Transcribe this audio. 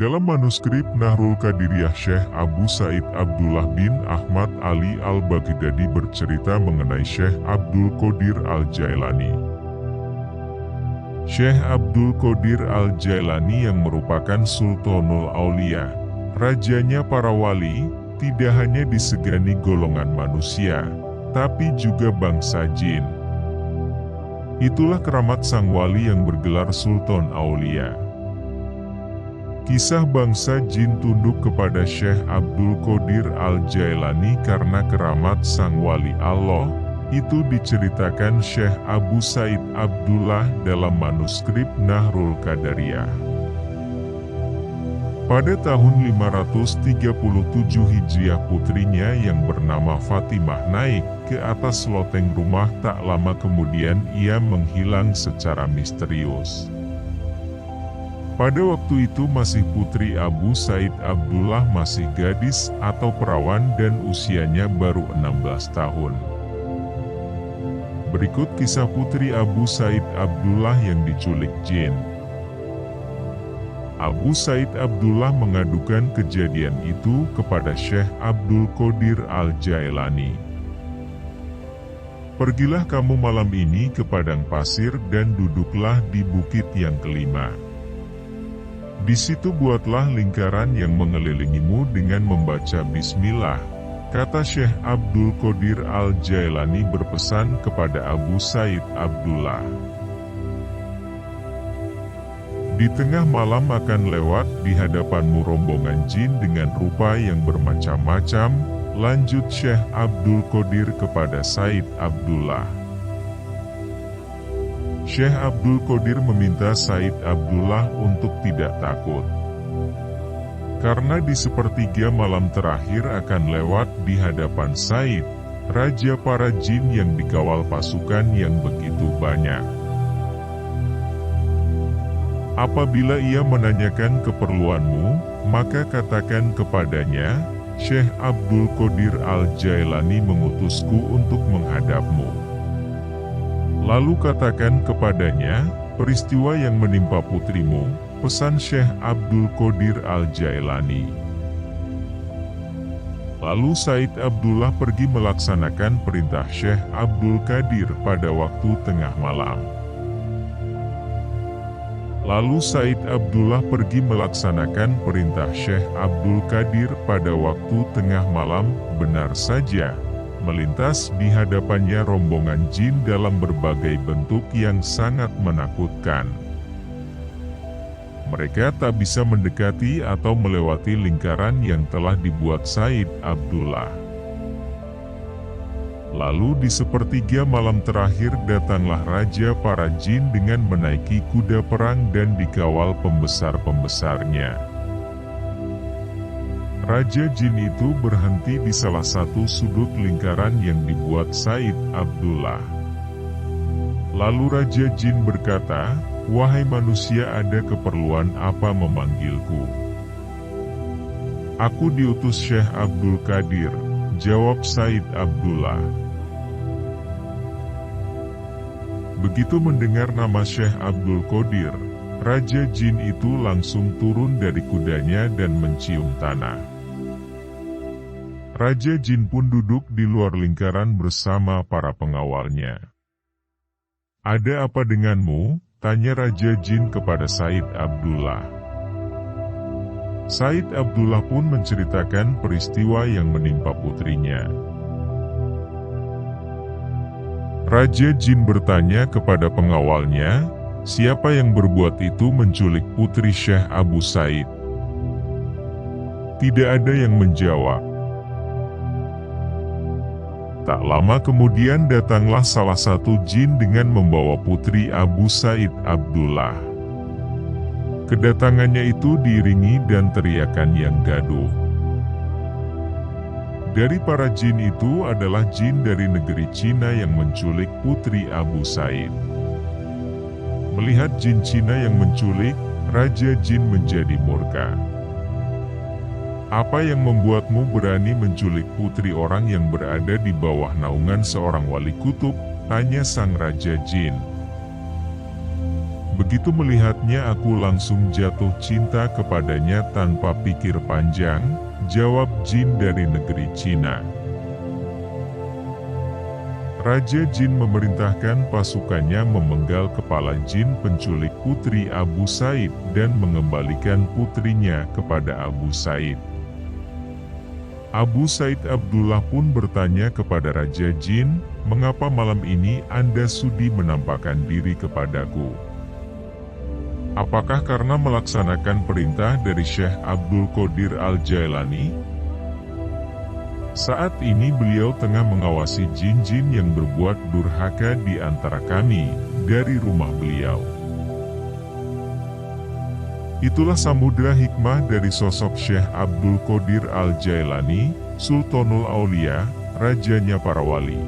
Dalam manuskrip Nahrul Qadiriyah, Syekh Abu Said Abdullah bin Ahmad Ali Al-Baghdadi bercerita mengenai Syekh Abdul Qadir Al-Jailani. Syekh Abdul Qadir Al-Jailani yang merupakan Sultanul Aulia, rajanya para wali, tidak hanya disegani golongan manusia, tapi juga bangsa jin. Itulah keramat sang wali yang bergelar Sultan Aulia. Kisah bangsa jin tunduk kepada Syekh Abdul Qadir Al-Jailani karena keramat sang wali Allah, itu diceritakan Syekh Abu Said Abdullah dalam manuskrip Nahrul Qadiriyah. Pada tahun 537 Hijriah, putrinya yang bernama Fatimah naik ke atas loteng rumah. Tak lama kemudian ia menghilang secara misterius. Pada waktu itu masih putri Abu Said Abdullah masih gadis atau perawan dan usianya baru 16 tahun. Berikut kisah putri Abu Said Abdullah yang diculik jin. Abu Said Abdullah mengadukan kejadian itu kepada Syekh Abdul Qadir Al-Jailani. "Pergilah kamu malam ini ke padang pasir dan duduklah di bukit yang kelima. Di situ buatlah lingkaran yang mengelilingimu dengan membaca Bismillah," kata Syekh Abdul Qadir Al-Jailani berpesan kepada Abu Said Abdullah. "Di tengah malam akan lewat di hadapanmu rombongan jin dengan rupa yang bermacam-macam," lanjut Syekh Abdul Qadir kepada Said Abdullah. Syekh Abdul Qadir meminta Said Abdullah untuk tidak takut. Karena di sepertiga malam terakhir akan lewat di hadapan Said, raja para jin yang dikawal pasukan yang begitu banyak. Apabila ia menanyakan keperluanmu, maka katakan kepadanya, Syekh Abdul Qadir Al-Jailani mengutusku untuk menghadapmu. Lalu katakan kepadanya, peristiwa yang menimpa putrimu, pesan Syekh Abdul Qadir Al-Jailani. Lalu Said Abdullah pergi melaksanakan perintah Syekh Abdul Qadir pada waktu tengah malam. Lalu Said Abdullah pergi melaksanakan perintah Syekh Abdul Qadir pada waktu tengah malam. Benar saja, melintas di hadapannya rombongan jin dalam berbagai bentuk yang sangat menakutkan. Mereka tak bisa mendekati atau melewati lingkaran yang telah dibuat Said Abdullah. Lalu di sepertiga malam terakhir datanglah raja para jin dengan menaiki kuda perang dan dikawal pembesar-pembesarnya. Raja jin itu berhenti di salah satu sudut lingkaran yang dibuat Said Abdullah. Lalu Raja jin berkata, "Wahai manusia, ada keperluan apa memanggilku?" "Aku diutus Syekh Abdul Qadir," jawab Said Abdullah. Begitu mendengar nama Syekh Abdul Qadir, Raja jin itu langsung turun dari kudanya dan mencium tanah. Raja jin pun duduk di luar lingkaran bersama para pengawalnya. "Ada apa denganmu?" tanya Raja jin kepada Said Abdullah. Said Abdullah pun menceritakan peristiwa yang menimpa putrinya. Raja jin bertanya kepada pengawalnya, "Siapa yang berbuat itu menculik putri Syekh Abu Said?" Tidak ada yang menjawab. Tak lama kemudian datanglah salah satu jin dengan membawa putri Abu Said Abdullah. Kedatangannya itu diiringi dan teriakan yang gaduh. Dari para jin itu adalah jin dari negeri Cina yang menculik putri Abu Said. Melihat jin Cina yang menculik, Raja jin menjadi murka. "Apa yang membuatmu berani menculik putri orang yang berada di bawah naungan seorang wali kutub?" tanya sang Raja jin. Begitu melihatnya aku langsung jatuh cinta kepadanya tanpa pikir panjang, jawab jin dari negeri Cina. Raja Jin memerintahkan pasukannya memenggal kepala jin penculik putri Abu Said dan mengembalikan putrinya kepada Abu Said. Abu Said Abdullah pun bertanya kepada Raja Jin, "Mengapa malam ini Anda sudi menampakkan diri kepadaku? Apakah karena melaksanakan perintah dari Syekh Abdul Qadir Al-Jailani?" Saat ini beliau tengah mengawasi jin-jin yang berbuat durhaka di antara kami, dari rumah beliau. Itulah samudra hikmah dari sosok Syekh Abdul Qadir Al-Jailani, Sultanul Aulia, rajanya para wali.